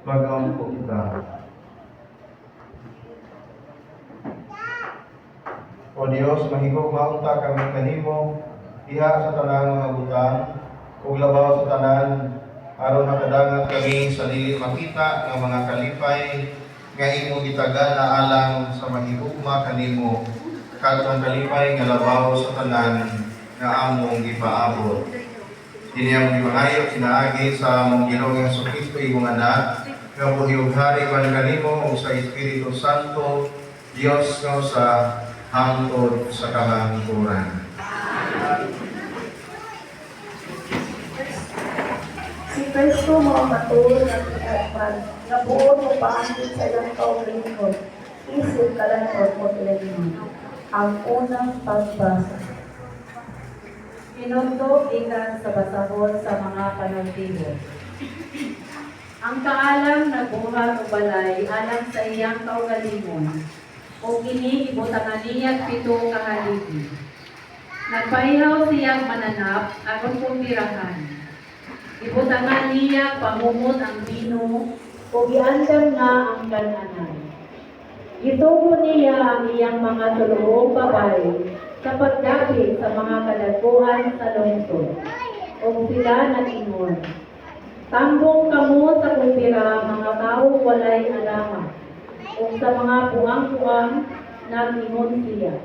Magampo kita. O Dios, mahigog maunta kami kanimo, diha sa tanang mga butang, ug labaw sa tanan, aron makadangat kami sa dili makita ng mga kalipay, nga imo gitagana alang sa mahigugma kanimo, kadtong kalipay nga labaw sa tanan nga among gipaabot. Dini ang gimangayo sinaagi sa among Ginoong Jesucristo imong anak, nga buhiyog hari man kanimo ug sa Espiritu Santo, Dios nga sa hangtod sa kahangturan. Si Cristo mo matuon nga buon mo paangkin sa iyang kaugalingkod, isip kalanod mo tuloy. Ang unang pagbasa. Pinundo ikan sa basahon sa mga panagtibo. Ang kaalam nagbuhat o balay alang sa iyang kaugalingon, o kini ibutangan niya 7 kahaligi. Nagpahihaw siyang mananap aron pumbirahan. Ibutangan niya pamumot ang bino, o giandam na ang kananan. Itubo niya ang iyang mga tuluong babae sa pagdapit sa mga kadaguhan sa lungsod, o sila nag-ingon. Tambong kamo sa kumpira, mga tao walay alamat, o sa mga puang-puang nag-ingon siya.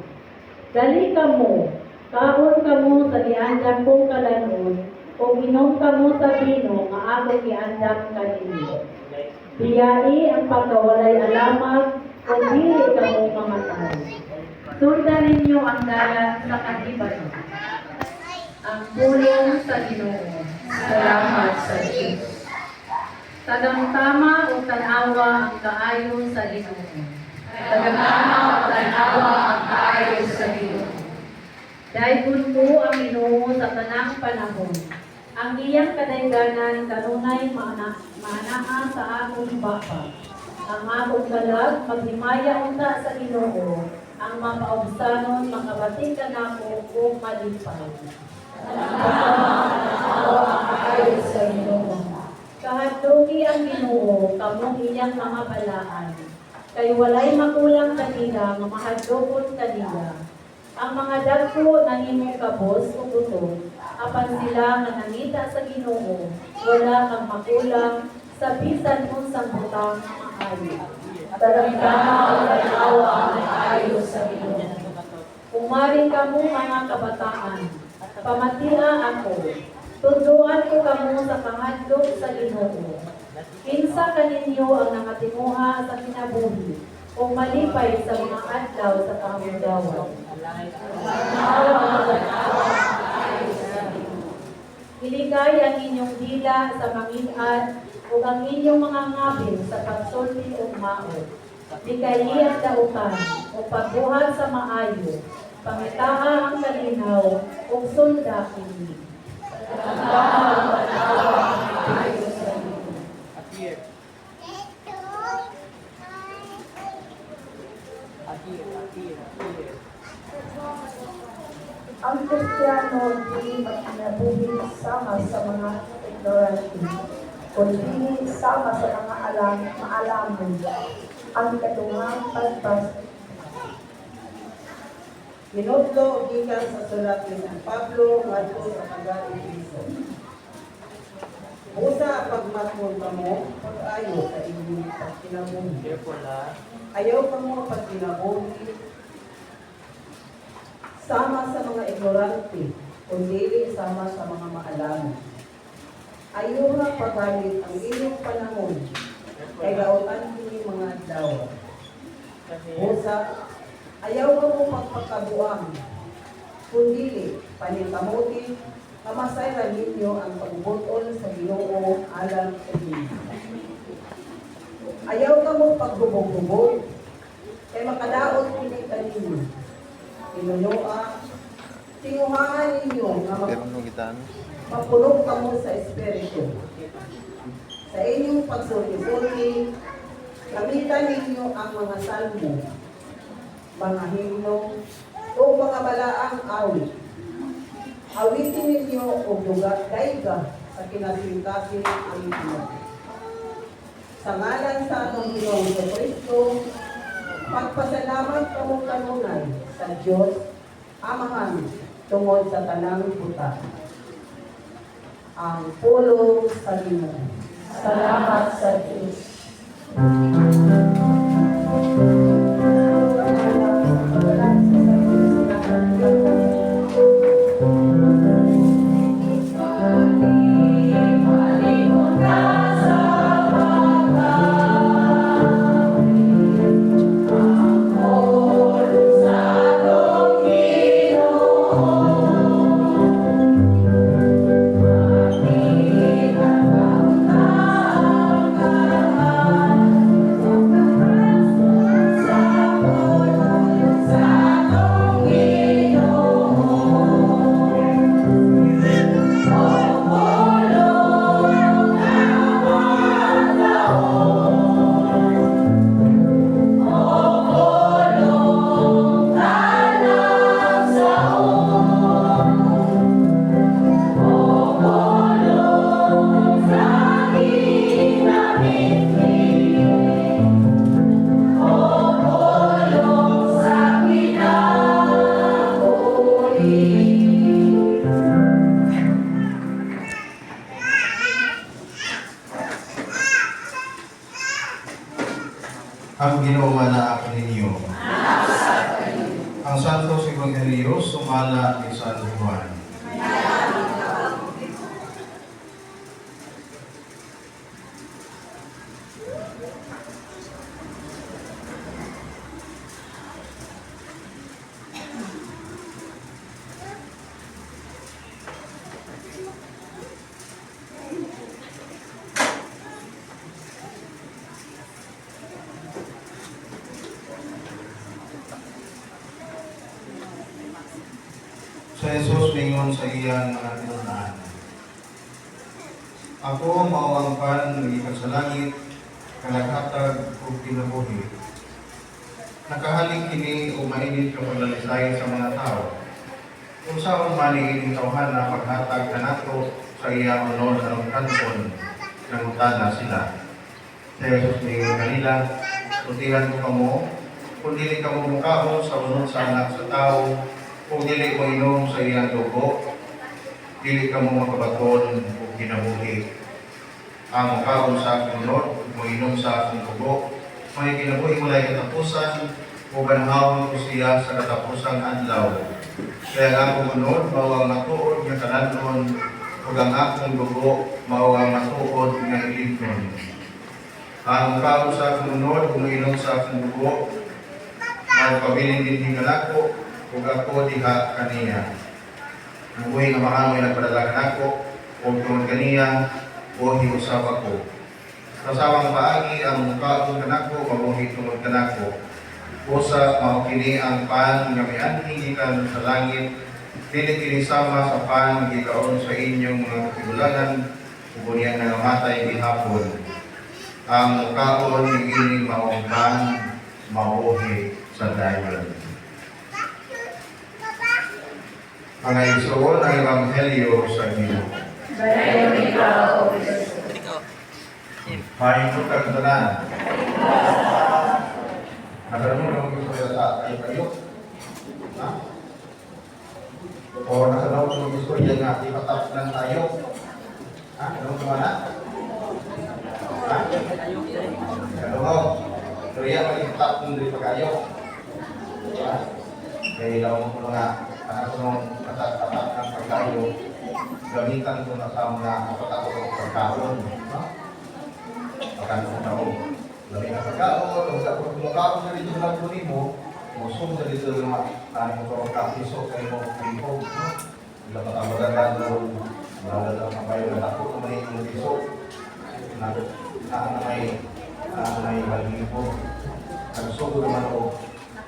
Dali kamo, kaon kamo sa giandam kong kalanon, o inom kamo sa bino nga ako giandam kaninyo. Biyai ang pagkawalay alamat, o dili kamo mamatay. Sundan ninyo ang dalan sa kagiban. Ang pulong sa Ginoo. Salamat sa Diyos. Tagang-tama o tanawa ang kaayo sa Ginoo. Tagang-tama o tanawa ang kaayo sa Ginoo. Dahil po ang Ginoo sa tanang panahon. Ang iyang kadayganan kanunay maanaa sa akong bapa. Ang akong galag maghimaya unta sa Ginoo. Ang mapaubsanon makabati ka na ko kung malipay. Kahadlugi ang Ginoo, kamong iyang mga balaan. Kay walay makulang kanila, mamahadlokon kanila. Ang mga dagko ng imong kabos o gutom, apan sila nga nangita sa Ginoo, wala kang makulang, sa bisan unsang butang maayo. Talang-tama ang tanawa ang maayo sa Ginoo. Umari kamo mga kabataan, pamatia ako, tunduan ko kamo sa pangadlok sa Ginoo. Kinsa kaninyo ang nakatimuha sa kinabuhi, o malipay sa mga adlaw sa kahungdawan. Iligay ang inyong dila sa mangin-ad, o ang inyong mga ngabin sa pagsulti o maot. Dikayi ang dautan, o pagbuhat sa maayo, pangitaha ang kalinaw, sa kini. Ang Kristiyano di makinabuhi sama sa mga ignorante, kundi sama sa mga maalamon. Ang kadungang pagpas Minutlo gikan sa sulat ni San Pablo ngadto sa mga Efeso. Busa pagmatmon kamo pag-ayo sa inyong pagkinabuhi. Ayaw kamo pagkinabuhi sama sa mga ignorante, kundi sama sa mga maalam. Ayaw na pagalit ang inyong panahon, kay gautan kini mga adlaw. Busa ayaw mo magpakabuang, kundi paningkamuti, kamasayran ninyo ang pagbutol sa Ginoo alang sa inyo. Ayaw ka mo paggubog-gubog, kay makadaot kini kaninyo. Tinunoa, tinguhaan ninyo na mapulog ka mo sa Espiritu. Sa inyong pagsulti-sulti, gamitan ninyo ang mga salmo, mga himno, o mga balaang awit. Awitin ninyo o daiga sa kinasingkasing ang inyo. Sa ngalan sa atong Ginoong Kristo, magpasalamat kamo kanunay sa Diyos, Amahan, tungod sa tanang buta. Ang pulong sa Ginoo. salamat sa Diyos. Ang ginawa na akin ninyo. Ang Santos Evangelio sumala ni San Juan. Sa Jesus mingon sa iyang mga tinunaan. Ako mao ang pan gikan sa langit kanaghatag og kinabuhi. Nakahaling kini o mainit ka paglalisay sa mga tao. Kung saan man ining tawhan na paghatag kanato sa iyang unod anong kanton nangutana sila. Sa Jesus mingon kanila, tutihan ko kamo, kung dili kamo mukhaon sa unod sa anak sa tao, kung dili mo inom sa iyang dugo, dili ka mo makabaton o kinabuhi. Ang mukhaon sa akong unod, mo inom sa akong dugo, may kinabuhi mo lang katapusan, o ganahawon ko siya sa katapusang adlaw. Kaya ang akong unod, mao ang matuod nga kananon, o ang akong dugo, mao ang matuod nga ilignon. Ang mukhaon sa akong unod, mo inom sa akong dugo, mao pabilin din hingalako, ug ako diha kaniya. Ang buhay nga mahamoy nagpadala kanako, ug tungod kaniya, buhi usab ako. Kasawang paagi ang mukhaon kanako, mabuhi tungod kanako. Usa mao kini ang pan nga mianhi gikan sa langit, dili kini sama sa pangigikaon sa inyong mga katigulangan ug niya nangamatay gihapon. Ang kaon niini maong pan mauhi sa dayon. Ang isuon ang Ebanghelyo sa Ginoo. Dayon ikaw, O Kristo. Mahimot ang tanan. Nagano lang gusto sa kayo. Ha? O nakalaw ng gusto yan nga ipatap lang tayo. Ha? Anong kumana? Ha? Ano mo? Pero yan mag-itap ng dito kayo. Ha? Kaya ilaw mo mga anak ko nung patat-patat ng pagkayo. Gamitan ko na sa mga patat ng pagkaon. Ha? Pagkaon ko na ako. Labi na pagkaon, kung kumakaon na dito lang ko mo, musong na dito yung mga kapiso kayo mo pipo. Wala pa ang magandang doon. Wala lang ang bayo na ako kung may yung piso. Na may balibo. Nagsugo naman o.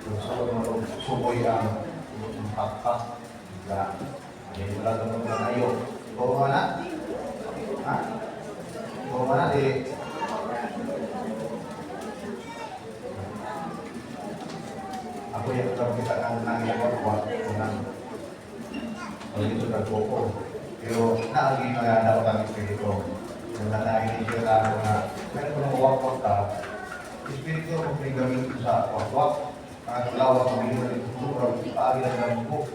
Nagsugo naman o. Sugoy ang pakpak. Wala naman na tayo. Oo ka na? Ha? Oo ka na? Ako yung kita ng nangyayawag ng dito sa Coco. Pero naagin na daw kami sa ito. Kung nanahin siya na na meron ko ng wakwak ka, espiritu ko pinagamit ko sa wakwak. Ang lawak ang bilhin na ito, murag paagi na ng buko.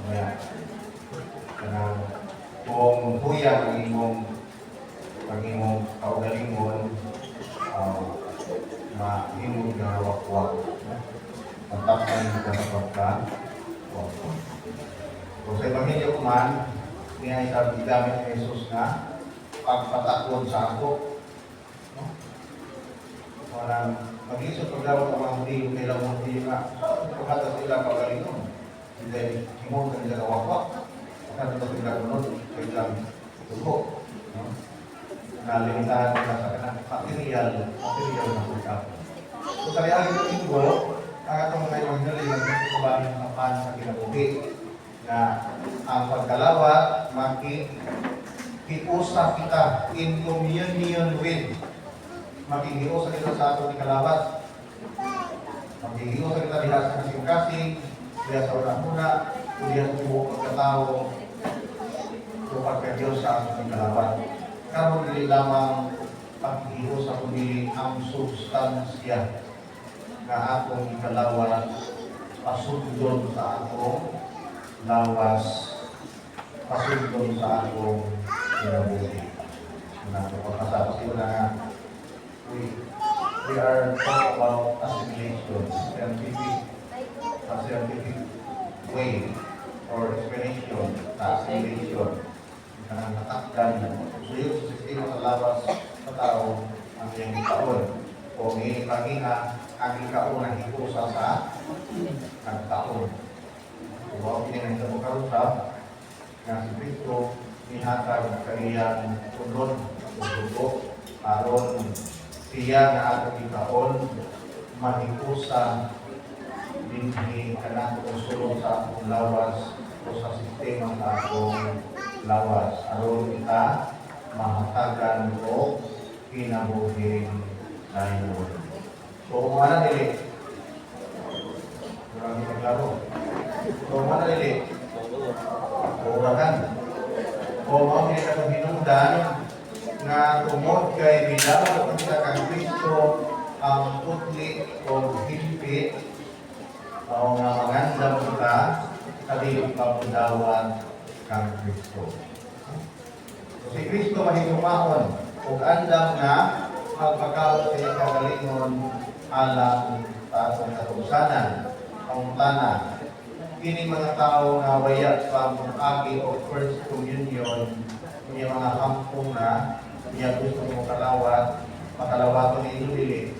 Kaya, kung huyang ang imong kaugalingon, mahimog na wakwak. Pagtapan ka sa pagka. Kung sa Ebanghelyo man, niya isabi gamit ni Jesus na pagpatakon sa ako. Walang mag-isip pagdawat ang mga hindi yung nilang mga hindi nga. Pagkata sila pagalingon. Hindi himong ka nila kawakwak. Pagkata sila kunod, kailang tugo. Nalimitahan ko na sa kanang material na pagkata. Kung sa reality ng linggo, ang atong mga Ebanghelyo nagkakabahin ng kapan sa kinabuhi na ang pagkalawat makikiusa kita in communion with. Makikiusa kita sa atong ikalawat. Makikiusa kita diha sa kasing-kasing, diha sa una-una, diha sa buong pagkatao, o pagka-Diyos sa atong ikalawat. Karon dili lamang pagkikiusa kundi ang substansya na atong ikalawat pasugdon sa atong lawas, pasugdon sa atong kinabuhi. Napapasapos ko na nga, we are talking about assimilation, scientific way or explanation sa assimilation. Kanang natakdan, suyod sa sistema sa lawas sa tao ang iyang ikaon. O may pangina ang ikaon ang hikusa sa nagtaon. Kung ako pinangyay sa karusa, nga si Cristo, nihatag kaniyang tulod, tutugo, aron siya na atong ikaon, mahikusa, dinhi kanang usulong sa atong lawas o sa sistema sa atong lawas. Aron kita mahatagan o kinabuhin dayon. So, kung ano dili, maraming maglaro. So, kung ano dili, urakan. Kung ano dili ka hinungdan, nga tungod kay bilaw ang kita kang Kristo ang putli o himpi o nga mangandam kita kadili pagdawat kang Kristo. So, si Kristo mahinumahon o andam na magpakaot sa kagalingon alang sa atong katusanan ang tanan. Kini mga tao na waya sa agi o first communion, yung mga kampong na niya gusto mo kalawat, makalawato ni inyo dili.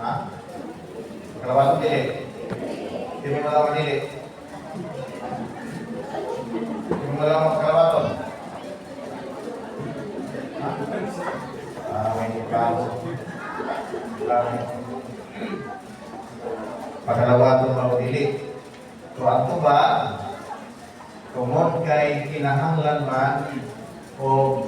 Ha? Makalawato dili. Hindi mo malaman dili. Hindi mo malaman makalawato. Ha? May ikaw. Makalawato mo dili. So ato ba, tungod kay kinahanglan man o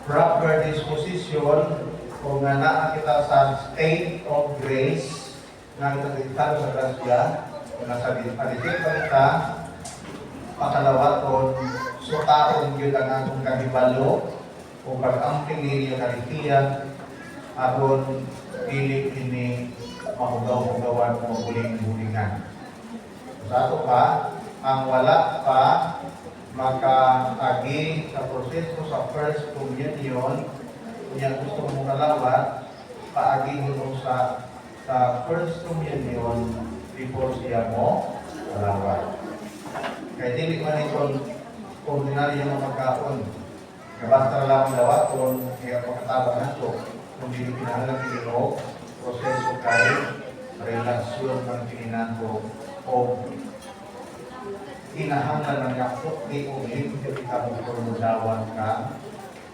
proper disposition kung nga naa kita sa state of grace nga kita sa grasya, kung nasa palitin pa kita, pakalawaton, sutaon yun ang akong kahibalo o pag-amping ninyo karikiyan aron pilit ini mahugaw-hugawan o buling-bulingan. Sa ato pa, ang wala pa makaagi sa proseso sa First Communion, kung gusto mo kalawat, paagi mo sa First Communion before siya mo kalawat. Kaya dili man itong ordinaryo ng pagkaon. Basta lang ang lawaton, kaya pagkatabang nato, kung dili pinahalagang pinilog, proseso kay relasyon ng pininato o kinahanglan ng yakot di o limpyo kita mo dawat ka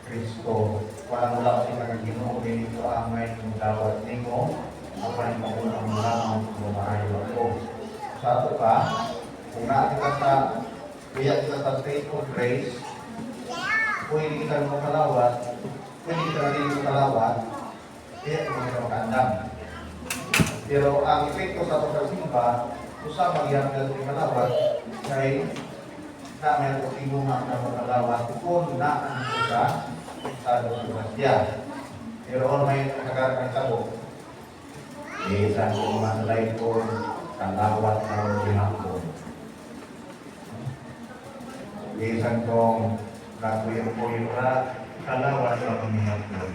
Kristo. Walang wala kasi nagaginoo nito amay ng dawat nimo, apay mo ang lamang lumaayo ako. Sa ato pa, kung nakita sa state of grace, pwede kita mo kalawat, pwede kita rin mo kalawat, kaya kung mga makaandam. Pero ang epekto sa pagkasimba, usap magyang natin kalawat, kay namin ang tinungan ng makalawat kung naan sa estado sumasya. Pero kung may nagkakaroon sa buo, isang kong masalay ko, kalawat na ang ginakon. Isang kong nakuyong-kuyong na kalawat na ang ginakon.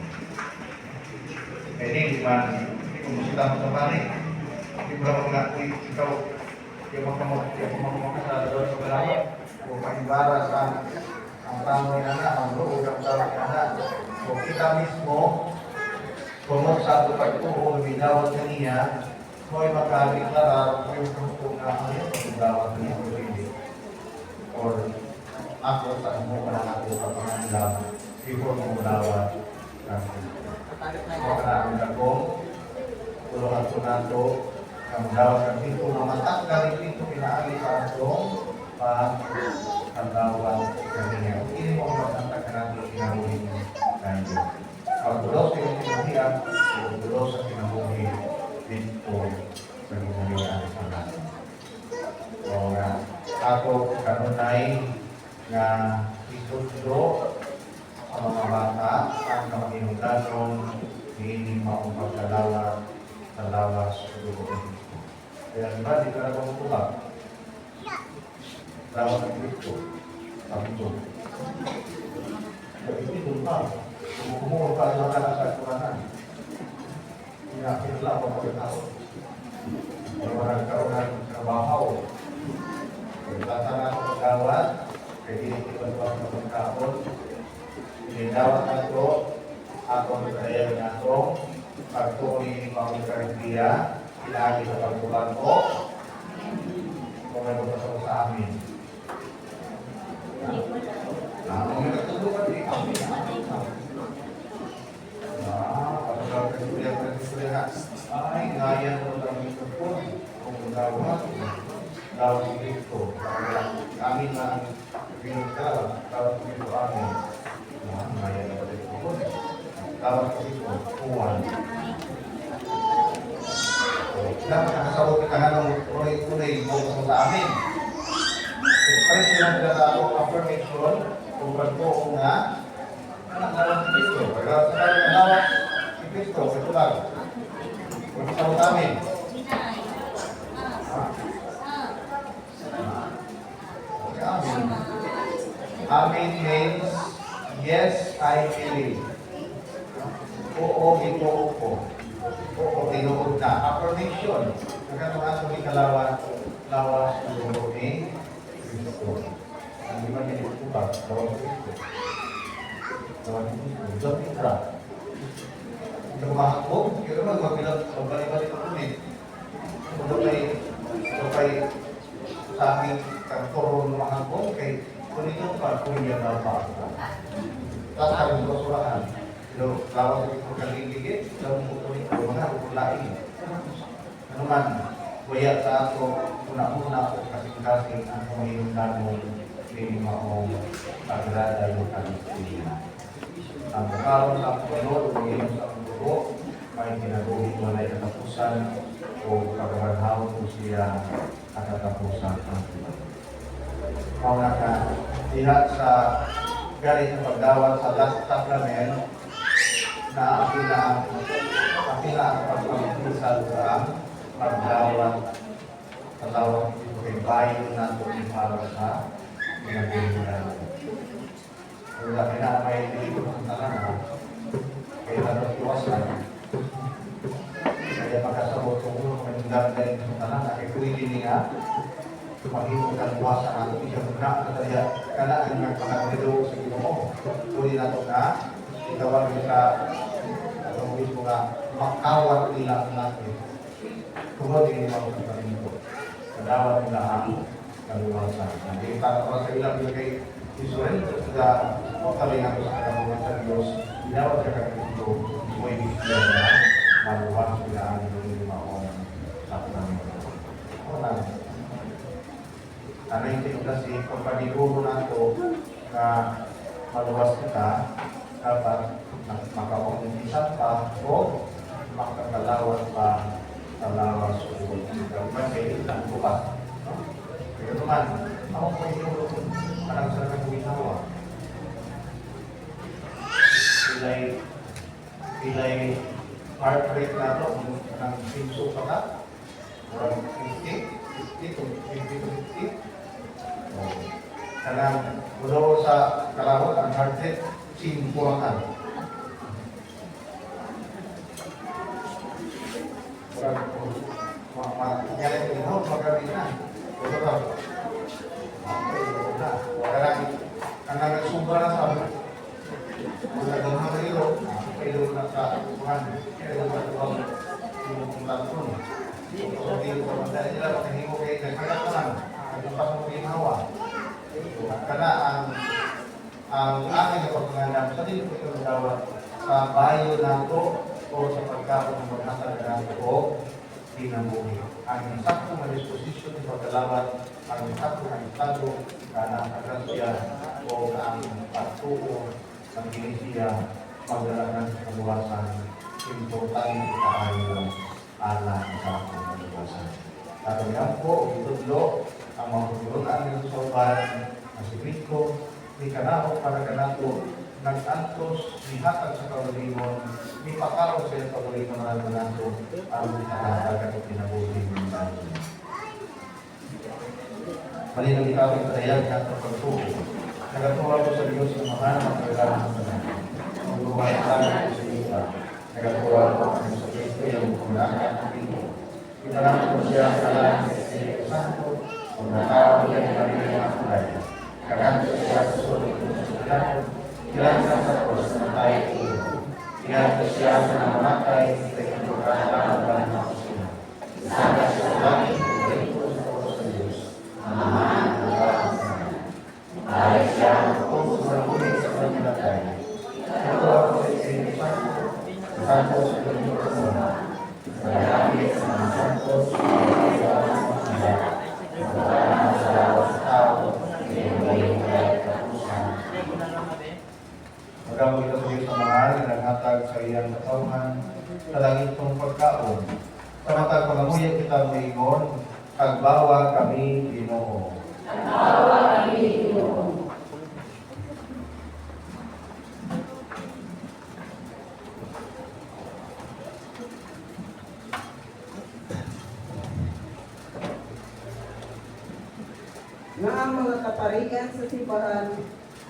Hindi man, kung musita mo sa pari, hindi ba mga ikaw, yung mga doon sa kalawat, o pahimbara sa ang tangoy na na, ang loob ang tawag na na. So kita mismo, kung sa pagtuo, binawat na niya, mo'y makakiklara kung yung na ano yun, kung dawat niya o hindi. Or ako sa mo na ako sa pangalang before mo dawat. So kailangan ako, tulungan ko na ito, ang dawat ng ito, mamatak na rin ito, pinaali sa atong ang dawat kaniya. Ini mo mamatak na natin kinabuhin tayo. Ang dulos sa kinabuhian, ang dulos sa kinabuhin dito sa kinabuhian sa natin. So nga, ako kanunay nga isundo sa mga bata ang kapaginungdanon hindi maong pagkalawa sa lawas sa dugo. Kaya diba, di ka na kumutulak. Lawas ng Kristo, sabi ito. Kaya hindi doon pa. Kumukumulong ka sa mga nasa kuranan. Pinakitla ako pagkatao. Kaya walang karoon ng trabaho. Kaya bata na ako magawat, kaya dinitipan ko ang pagkaon. Pinidawat na ito, ako ang kaya na ito, pagtuloy ni Mami Caribia, pinagi sa pagtulan ko, kung may magpasok sa amin. Kung may nagtutulungan, di kami. Ay, ngaya mo lang ito po. Kung dawat dito. Kami na pinagdawat, dawat dito amin. Ngaya na pala ito po. Dawat dito, kuwan. Dapat nakasabot ka nga ng unay-unay mo sa amin. Expression ng pinatawag affirmation kung bago ko nga anak nalang si Kristo. Pagkala sa kanya na nawak si Kristo, ito lang. Kung sa amin. Amen. Amen means, yes, I believe. Oo, ito ko. Oo, tinuod na. Affirmation. Nagkatuhan sa ikalawa, lawas ng dugo ni Kristo. Ang di man yung utubag, lawas ng Kristo. Lawas ng Kristo. Don't be proud. Ito mahakbog, kaya naman magbilang magbalik-balik ang ulit. Ito kay sa aming kagturo ng mahakbog, kay kunitong pa, kuya na pa. Tapos kami basurahan. Pero lawas ng Kristo kaligigit, daw mo ito mga upulain. Ano man, Kaya sa ato, una-una ko kasing-kasing ang kumahindan mo hindi maong pagrada yung kalistina. Ang karon sa pagod, ngayon sa pagod, may kinabuhi mo na katapusan o pagkabanhaw ko siya katapusan ang pagod. Kung diha sa galing sa pagdawat sa last sacrament na apila ang pagpapagpisal sa pagdawat sa tawag kay bayo na ito para sa pinagbibilan. Kaya may dito sa tanan kaya dapat iwasan. Kaya pagkasabot ko kung dahil sa tanan kay pwede niya maghimutan buwasan natin siya muna kaya kanaan ng pangagdilo sa Ginoo. Tuli na ito na itawag sa itong mismo nga makawat nila natin. Tungkol din naman sa parinto. Kadawat nila ang kaluwasan. Hindi para sa ilang kay Israel sa kami nga sa kanamungan sa Diyos, dinawat sa Kristo, may bisya na maluwas sila ang limaon sa kanamungan. Ano na? Ano yung tinuglas kung paniguro na ito na maluwas kita, dapat makapagisan pa o makakalawat pa sa lawas o gawin kayo lang bukas. Kaya naman, ako po yung parang sa nagkawinawa. Pilay heart rate na ito, ng simso pa ka, orang 50 to 50. Karena mulo sa kalawat ang heart rate, 5 kan. Nyari ko ito, magkabit na. Ito daw. Karena nagsumba na sa magandang mga ilo, ilo na sa Tuhan, ilo na tuwag yung lason. So, dito sa mandali nila, pagkahingo kayo, nagkakatanan, nagpapas mo ginawa. Karena ang aking kapagpanganap sa dito ito nagawat sa bayo na ito o sa pagkakot ng maghasal na ito o pinambuhi. Ang sakto na disposisyon ng pagkalawat, ang sakto na estado na kagrasya o ang pagtuo ng Iglesia magdalagan sa kaluwasan, importante kaayo ala sa kaluwasan. At yan po, itudlo ang mga tuturuan ng sobat na si Cristo, ni Kanaho para kanato nag-antos, nihatag sa kawalimon, ni Pakaw sa iyong kawalimon na nato ang nakatagan o pinabuhin ng nato. Malinang ikaw ang tayag at pagtuo. Nagatuwa ko sa Diyos ng mga kailangan sa natin. Ang buhay tayo sa iba. Nagatuwa ko sa Cristo yung kumakaan ng Pino. Ipanaman ko siya sa lahat sa Espiritu Santo, kung nakawag yan kami ng mga kulay. Kakanto siya sa sulit ng sulato, kilansan sa Diyos na tayo iyo. Iyanto siya sa namamatay, sa ikatukahan ng mga kusina. Sana sa langit, dito sa Diyos sa Diyos. Amahan ang bawang sa namin. Ay siya ang puso ng ulit sa kanyang tayo. Ito ako sa Espiritu Santo, Santo sa Diyos sa mga. Sa langit sa mga Santos, sa mga sa lawas tao, Magamo ito sa Diyos sa mahal na naghatag sa iyang katawhan sa langit ng pagkaon. Sa matag pangamuyan kita maingon, kagbawa kami Ginoo. Kagbawa kami Ginoo. Nga ang mga kaparigan sa simbahan,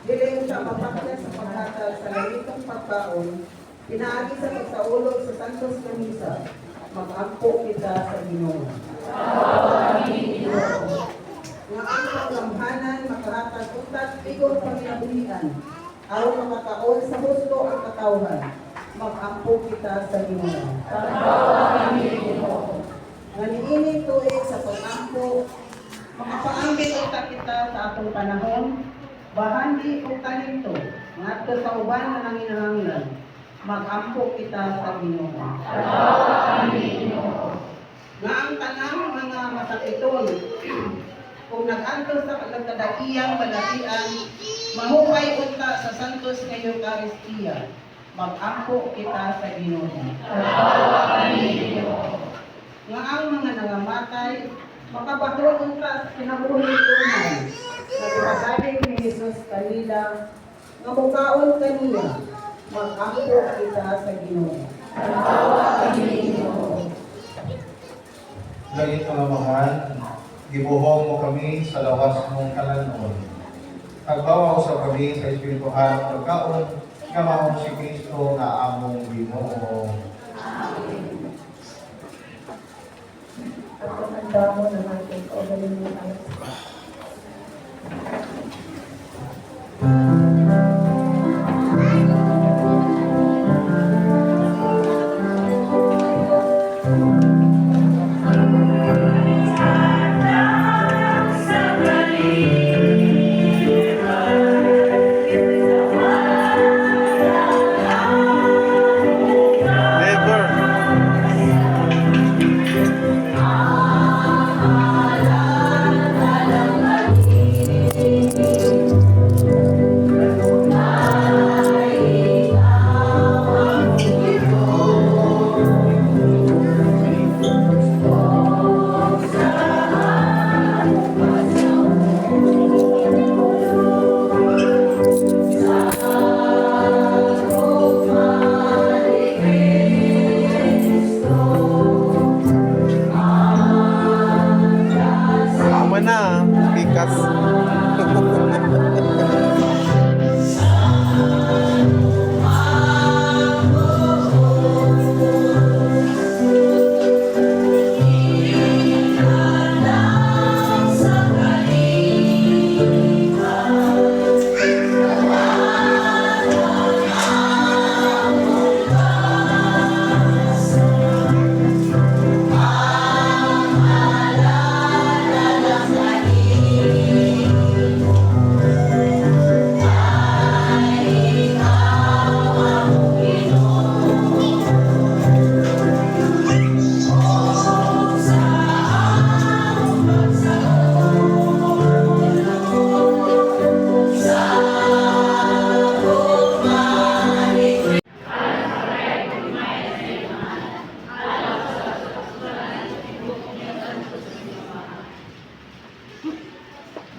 diling siya mapakya sa paghatag sa langitong pagkaon, pinaagi sa pagsaulog sa Santos na Misa, mag-ampo kita sa Ginoo. Nga ang paglamhanan, makahatag utat, igor panginabuhian, aron makakaon sa husto ang katawhan, mag-ampo kita sa Ginoo. Nga niini tuig sa pag-ampo, makapaambit utak kita sa atong panahon, bahandi o talento, ngadto sa uban na nanginahanglan, mag-ampo kita sa Ginoo. nga ang tanang mga masakiton kung nag-antos sa nagkadaiyang balatian, mahupay unta sa santos nga Eucharistia, mag-ampo kita sa Ginoo. Nga ang mga nangamatay, makabahron unta sa kinabuhi tunay, nagpagaling ni Jesus kanila, nga mukaon kaniya, mag-ampo kita sa Ginoo. Lagi mga mahal, gibuhong mo kami sa lawas mong kalanon. Agbawa sa kami sa Espiritu Harap pagkaon, nga mahong si Kristo na among Ginoo. At kumanda mo na natin kaugaling mo tayo. Tama na, bikas.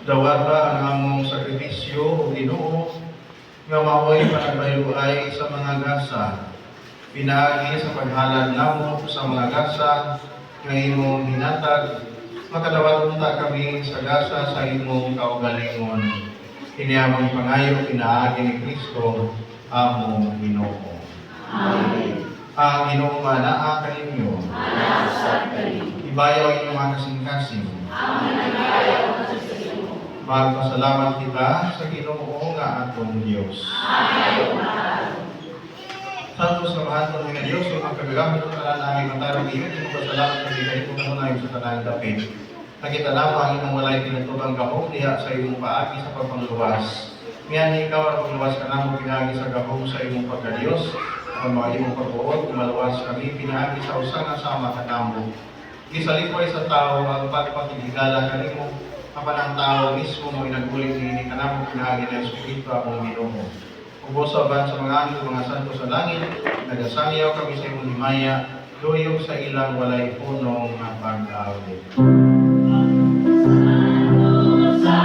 Dawata ang among sakripisyo o Ginoo, nga maoy panagbayuay sa mga gasa. Pinaagi sa paghalad namo sa mga gasa nga imong hinatag, makadawat unta kami sa gasa sa imong kaugalingon. Kini among pangayo pinaagi ni Kristo among Ginoo. Amen. Ang Ginoo manaa kaninyo. Ibayaw inyong mga kasing-kasing. Magpasalamat kita sa Ginoo nga atong Dios. Santos nga mahaton nga Dios, ug magkagagamit sa tanan ang imatarong iyo, ug pasalamat kami kayo kung kanunay sa tanan dapit. Nakita lamang ang inyong walay pinatubang gahom diha sa imong paagi sa pagpangluwas. Ngayon ikaw ang pagluwas ka namo pinaagi sa gahom sa imong pagka-Dios, ang mga imong pagbuot, kumaluwas kami pinaagi sa usa nga sama kanamo. Gisalipay sa tao ang pagpakigala kanimo, kapan ang tao mismo mo inaguling ni kanamo pinaagi ng Espiritu among Ginoo. Ubosaban sa mga anghel, mga santo sa langit, nagasangyaw kami sa imong himaya, luyog sa ilang walay punong nga pag-awit. Sa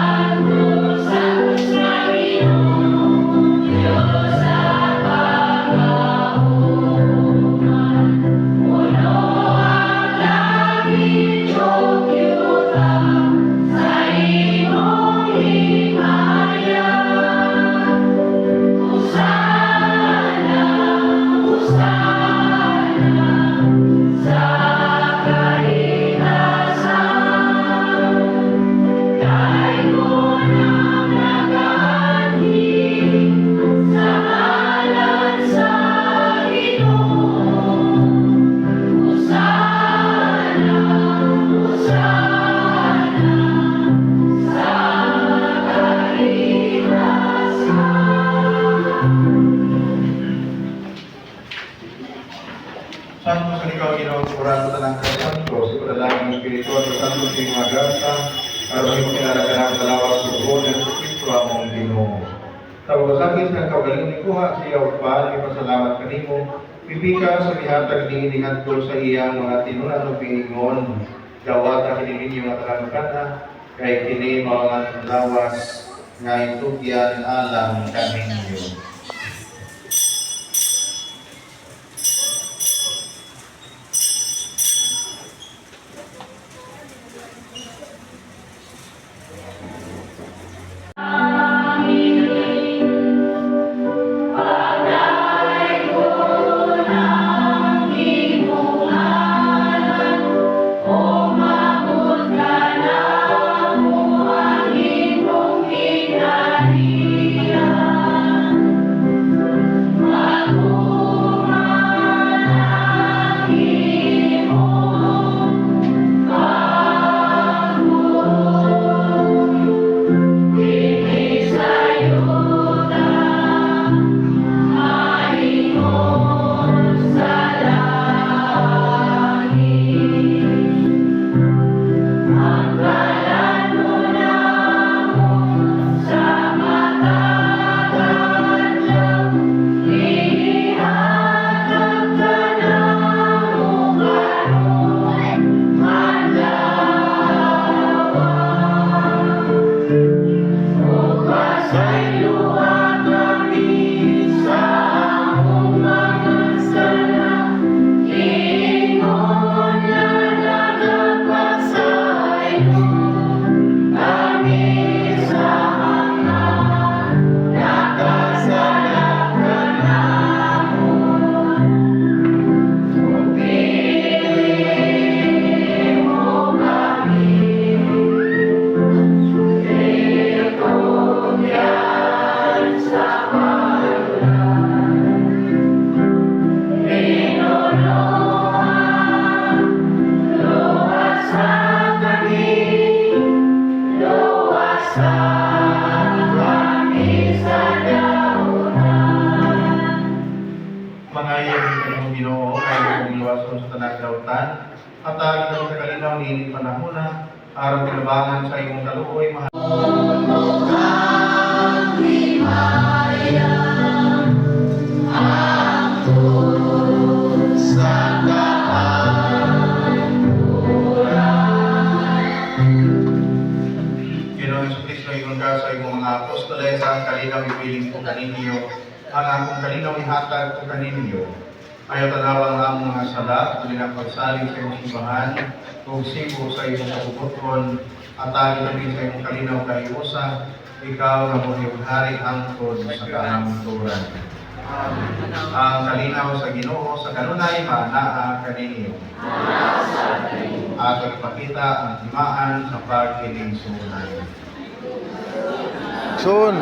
ng kaugalingon ikuha siya upan ipasalamat kanimo. Pipika sa mihatag ni inadto sa iyang mga tinunan ug pingingon. Dawat ang kini ninyo nga tanan kay kini mga lawas nga itugyan alang kaninyo. Ginoo ay lumiwason sa tanang dautan at agad sa kalinaw ni panahona aron kinabangan sa imong kaluoy mahal. Ginoong Jesucristo ingon ka sa imong mga apostoles ang kalinaw ipiling ko kaninyo ang akong kalinaw ihatag ko kaninyo. Ayaw tanawang ang mga sala, tulinang pagsaling sa iyong simbahan, kung sibo sa iyong kabubuton, at agad sa iyong kalinaw kayusa, ikaw na muling hari angkod sa kalamturan. Ang kalinaw sa Ginoo sa kanunay manaa kaninyo. At ipakita ang timaan sa pagkilinsunan. Soon.